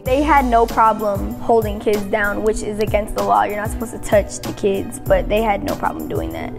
They had no problem holding kids down, which is against the law. You're not supposed to touch the kids, but they had no problem doing that.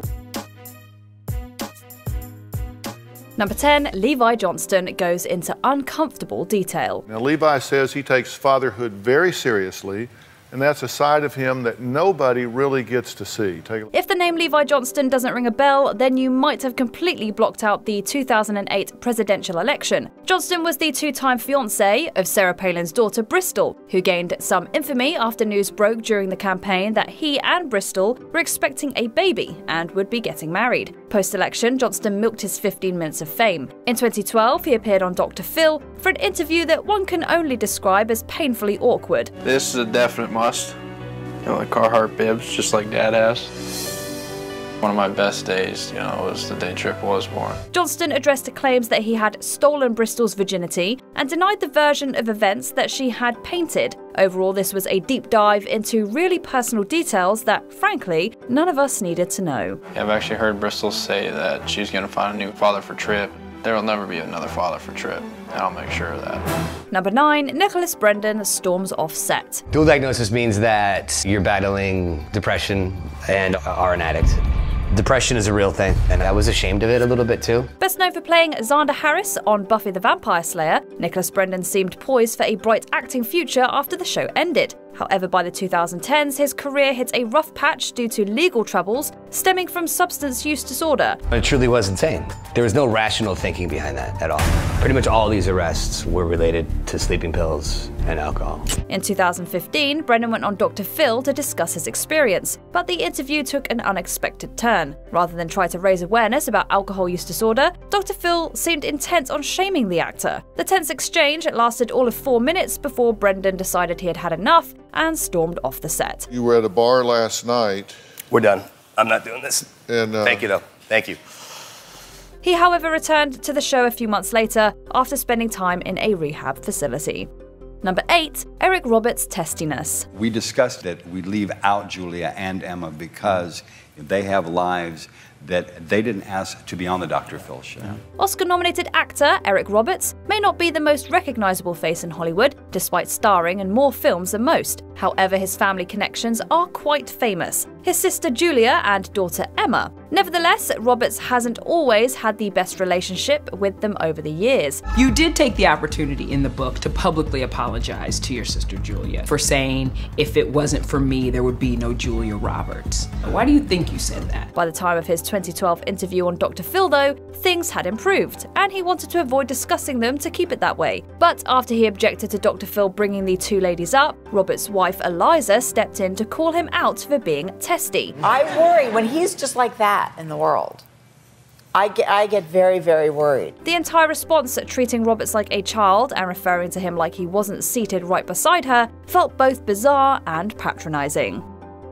Number 10, Levi Johnston goes into uncomfortable detail. Now, Levi says he takes fatherhood very seriously, and that's a side of him that nobody really gets to see. If the name Levi Johnston doesn't ring a bell, then you might have completely blocked out the 2008 presidential election. Johnston was the two-time fiancé of Sarah Palin's daughter Bristol, who gained some infamy after news broke during the campaign that he and Bristol were expecting a baby and would be getting married. Post-election, Johnston milked his 15 minutes of fame. In 2012, he appeared on Dr. Phil for an interview that one can only describe as painfully awkward. This is a definite must. You know, like Carhartt bibs, just like Dad has. One of my best days, you know, was the day Tripp was born. Johnston addressed claims that he had stolen Bristol's virginity and denied the version of events that she had painted. Overall, this was a deep dive into really personal details that, frankly, none of us needed to know. Yeah, I've actually heard Bristol say that she's going to find a new father for Tripp. There will never be another father for Tripp, and I'll make sure of that. Number 9, Nicholas Brendan storms off set. Dual diagnosis means that you're battling depression and are an addict. Depression is a real thing, and I was ashamed of it a little bit too. Best known for playing Xander Harris on Buffy the Vampire Slayer, Nicholas Brendan seemed poised for a bright acting future after the show ended. However, by the 2010s, his career hit a rough patch due to legal troubles stemming from substance use disorder. It truly was insane. There was no rational thinking behind that at all. Pretty much all these arrests were related to sleeping pills and alcohol. In 2015, Brendan went on Dr. Phil to discuss his experience, but the interview took an unexpected turn. Rather than try to raise awareness about alcohol use disorder, Dr. Phil seemed intent on shaming the actor. The tense exchange lasted all of 4 minutes before Brendan decided he had had enough and stormed off the set. You were at a bar last night. We're done. I'm not doing this. And, Thank you, though. Thank you. He, however, returned to the show a few months later after spending time in a rehab facility. Number 8, Eric Roberts' testiness. We discussed that we leave out Julia and Emma because they have lives that they didn't ask to be on the Dr. Phil show. Oscar-nominated actor Eric Roberts may not be the most recognizable face in Hollywood, despite starring in more films than most. However, his family connections are quite famous. His sister Julia and daughter Emma. Nevertheless, Roberts hasn't always had the best relationship with them over the years. You did take the opportunity in the book to publicly apologize to your sister Julia for saying, if it wasn't for me, there would be no Julia Roberts. Why do you think you said that? By the time of his 2012 interview on Dr. Phil, though, things had improved, and he wanted to avoid discussing them to keep it that way. But after he objected to Dr. Phil bringing the two ladies up, Roberts' wife Eliza stepped in to call him out for being testy. I worry when he's just like that in the world. I get very, very worried. The entire response, treating Roberts like a child and referring to him like he wasn't seated right beside her, felt both bizarre and patronizing.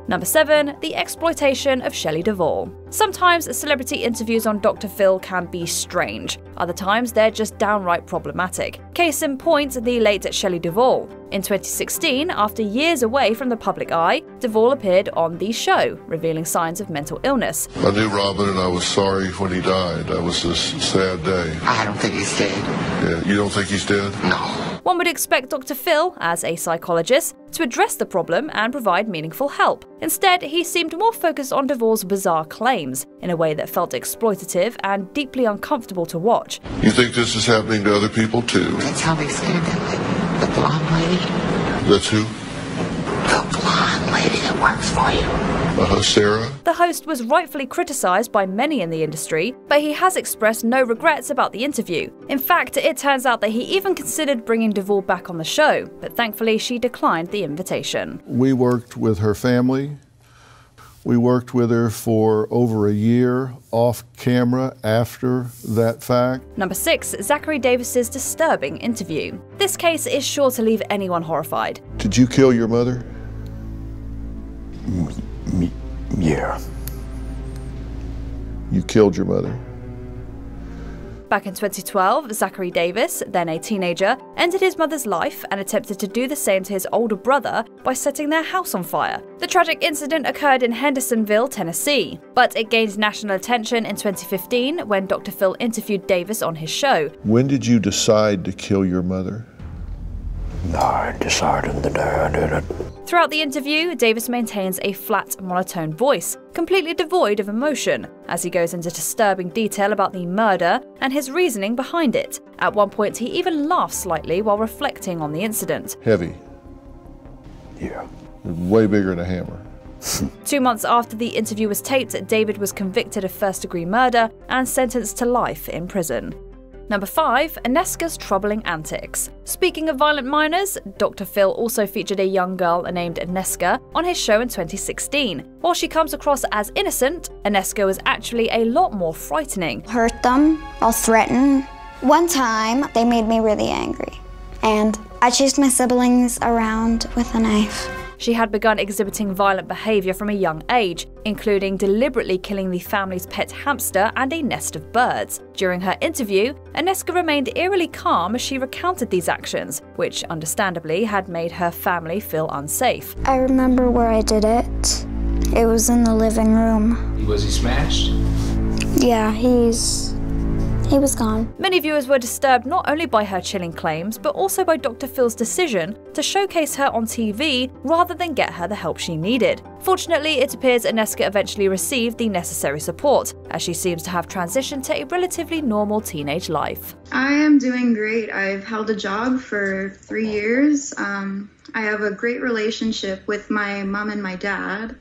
Number 7, the exploitation of Shelley Duvall. Sometimes celebrity interviews on Dr. Phil can be strange. Other times they're just downright problematic. Case in point, the late Shelley Duvall. In 2016, after years away from the public eye, Duvall appeared on The Show, revealing signs of mental illness. I knew Robin and I was sorry when he died. That was a sad day. I don't think he's dead. Yeah, you don't think he's dead? No. One would expect Dr. Phil, as a psychologist, to address the problem and provide meaningful help. Instead, he seemed more focused on Duvall's bizarre claims, in a way that felt exploitative and deeply uncomfortable to watch. You think this is happening to other people too? That's how they said that. The blonde lady. That's who? The blonde lady that works for you. Sarah? The host was rightfully criticized by many in the industry, but he has expressed no regrets about the interview. In fact, it turns out that he even considered bringing Duvall back on the show, but thankfully she declined the invitation. We worked with her family. We worked with her for over a year off camera after that fact. Number 6, Zachary Davis's disturbing interview. This case is sure to leave anyone horrified. Did you kill your mother? Yeah. You killed your mother. Back in 2012, Zachary Davis, then a teenager, ended his mother's life and attempted to do the same to his older brother by setting their house on fire. The tragic incident occurred in Hendersonville, Tennessee, but it gained national attention in 2015 when Dr. Phil interviewed Davis on his show. When did you decide to kill your mother? No, I decided the day I did it. Throughout the interview, Davis maintains a flat, monotone voice, completely devoid of emotion, as he goes into disturbing detail about the murder and his reasoning behind it. At one point, he even laughs slightly while reflecting on the incident. Heavy. Yeah. Way bigger than a hammer. 2 months after the interview was taped, David was convicted of first-degree murder and sentenced to life in prison. Number 5. Aneska's troubling antics. Speaking of violent minors, Dr. Phil also featured a young girl named Aneska on his show in 2016. While she comes across as innocent, Aneska was actually a lot more frightening. Hurt them, I'll threaten. One time, they made me really angry, and I chased my siblings around with a knife. She had begun exhibiting violent behavior from a young age, including deliberately killing the family's pet hamster and a nest of birds. During her interview, Aneska remained eerily calm as she recounted these actions, which understandably had made her family feel unsafe. I remember where I did it. It was in the living room. Was he smashed? Yeah, he was gone. Many viewers were disturbed not only by her chilling claims, but also by Dr. Phil's decision to showcase her on TV rather than get her the help she needed. Fortunately, it appears Aneska eventually received the necessary support, as she seems to have transitioned to a relatively normal teenage life. I am doing great. I've held a job for 3 years. I have a great relationship with my mom and my dad,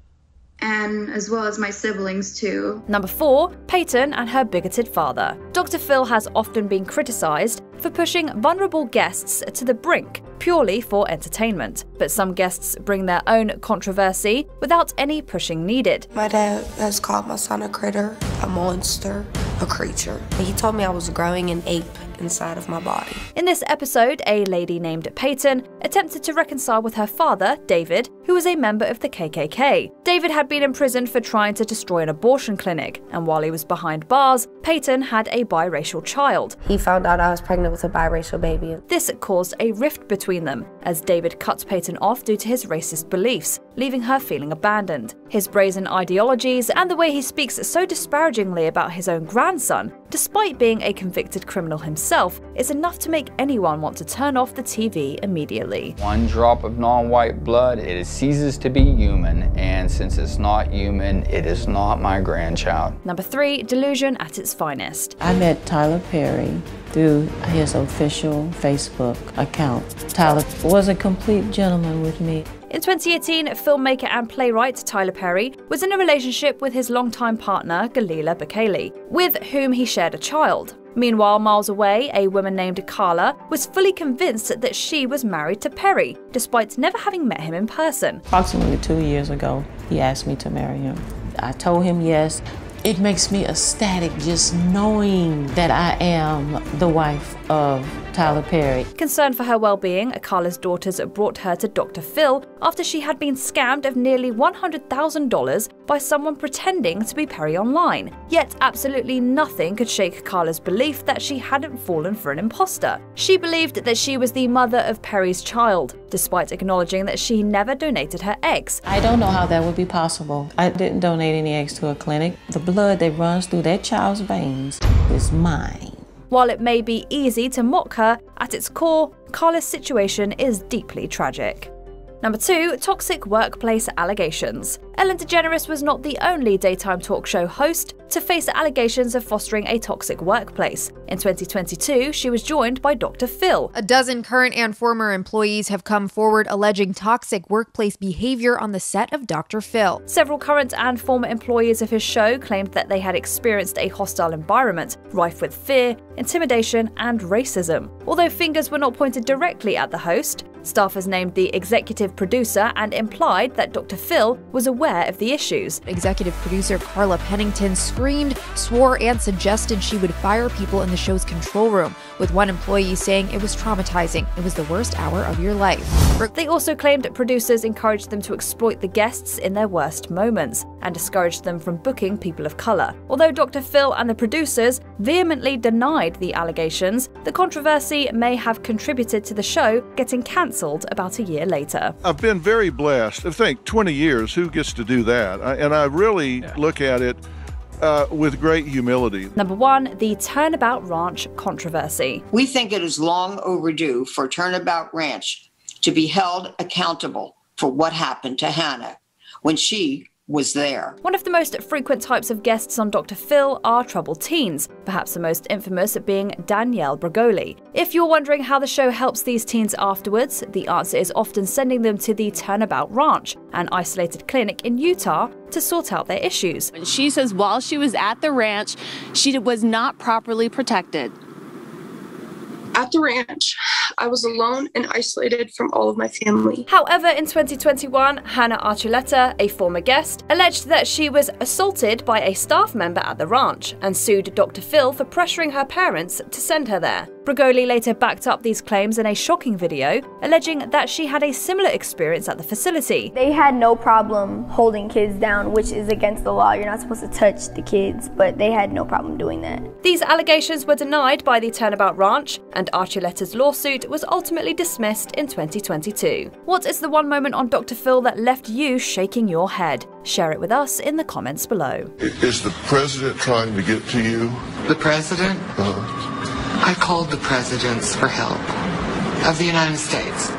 and as well as my siblings too. Number 4. Peyton and her bigoted father. Dr. Phil has often been criticised for pushing vulnerable guests to the brink purely for entertainment, but some guests bring their own controversy without any pushing needed. My dad has called my son a critter, a monster, a creature. He told me I was growing an ape inside of my body. In this episode, a lady named Peyton attempted to reconcile with her father, David, who was a member of the KKK. David had been imprisoned for trying to destroy an abortion clinic, and while he was behind bars, Peyton had a biracial child. He found out I was pregnant with a biracial baby. This caused a rift between them, as David cut Peyton off due to his racist beliefs, leaving her feeling abandoned. His brazen ideologies and the way he speaks so disparagingly about his own grandson, despite being a convicted criminal himself, is enough to make anyone want to turn off the TV immediately. One drop of non-white blood, it ceases to be human, and since it's not human, it is not my grandchild. Number 3. Delusion at its finest. I met Tyler Perry through his official Facebook account. Tyler was a complete gentleman with me. In 2018, filmmaker and playwright Tyler Perry was in a relationship with his longtime partner, Galila Bekele, with whom he shared a child. Meanwhile, miles away, a woman named Carla was fully convinced that she was married to Perry, despite never having met him in person. Approximately 2 years ago, he asked me to marry him. I told him yes. It makes me ecstatic just knowing that I am the wife of Tyler Perry. Concerned for her well-being, Carla's daughters brought her to Dr. Phil after she had been scammed of nearly $100,000 by someone pretending to be Perry online. Yet absolutely nothing could shake Carla's belief that she hadn't fallen for an imposter. She believed that she was the mother of Perry's child, despite acknowledging that she never donated her eggs. I don't know how that would be possible. I didn't donate any eggs to a clinic. The blood that runs through that child's veins is mine. While it may be easy to mock her, at its core, Carla's situation is deeply tragic. Number 2. Toxic workplace allegations. Ellen DeGeneres was not the only daytime talk show host to face allegations of fostering a toxic workplace. In 2022, she was joined by Dr. Phil. A dozen current and former employees have come forward alleging toxic workplace behavior on the set of Dr. Phil. Several current and former employees of his show claimed that they had experienced a hostile environment, rife with fear, intimidation, and racism. Although fingers were not pointed directly at the host, staffers named the executive producer and implied that Dr. Phil was aware of the issues. Executive producer Carla Pennington screamed, swore, and suggested she would fire people in the show's control room, with one employee saying it was traumatizing. It was the worst hour of your life. They also claimed producers encouraged them to exploit the guests in their worst moments and discouraged them from booking people of color. Although Dr. Phil and the producers vehemently denied the allegations, the controversy may have contributed to the show getting cancelled about a year later. I've been very blessed. I think 20 years, who gets to do that? And I really look at it With great humility. Number 1, the Turnabout Ranch controversy. We think it is long overdue for Turnabout Ranch to be held accountable for what happened to Hannah when she was there. One of the most frequent types of guests on Dr. Phil are troubled teens, perhaps the most infamous being Danielle Bregoli. If you're wondering how the show helps these teens afterwards, the answer is often sending them to the Turnabout Ranch, an isolated clinic in Utah, to sort out their issues. She says while she was at the ranch, she was not properly protected. At the ranch, I was alone and isolated from all of my family. However, in 2021, Hannah Archuleta, a former guest, alleged that she was assaulted by a staff member at the ranch and sued Dr. Phil for pressuring her parents to send her there. Bregoli later backed up these claims in a shocking video, alleging that she had a similar experience at the facility. They had no problem holding kids down, which is against the law. You're not supposed to touch the kids, but they had no problem doing that. These allegations were denied by the Turnabout Ranch, and Archuleta's lawsuit was ultimately dismissed in 2022. What is the one moment on Dr. Phil that left you shaking your head? Share it with us in the comments below. Is the president trying to get to you? The president? I called the presidents for help of the United States.